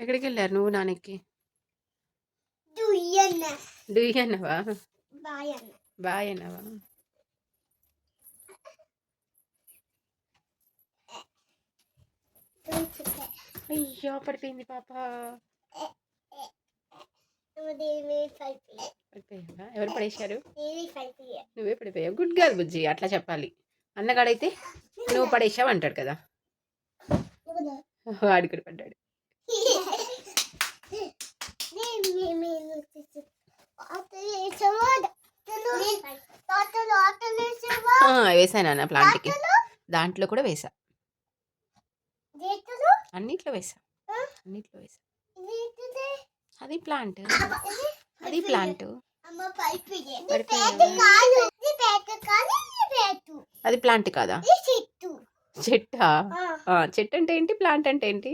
ఎక్కడికి వెళ్ళారు నువ్వు నాన్నకి? డూయి అన్నవా? బాయ్ అన్నవా? అయ్యో పడిపోయింది పాప. పడిపోయావా? ఎవరు పడేశారు? నువ్వే పడిపోయావు. గుడ్ గర్ల్ బుజ్జి, అట్లా చెప్పాలి. అన్నగాడైతే నువ్వు పడేసావు అంటాడు కదా. వాడు కూడా పడ్డాడు. వేసాను అన్న ప్లాంట్కి, దాంట్లో కూడా వేసా, అన్నిట్లో వేసా, అన్నిట్లో వేసా. అది ప్లాంట్, అది ప్లాంట్. అది ప్లాంట్ కాదా? చెట్టా? చెట్టు అంటే ఏంటి, ప్లాంట్ అంటే ఏంటి?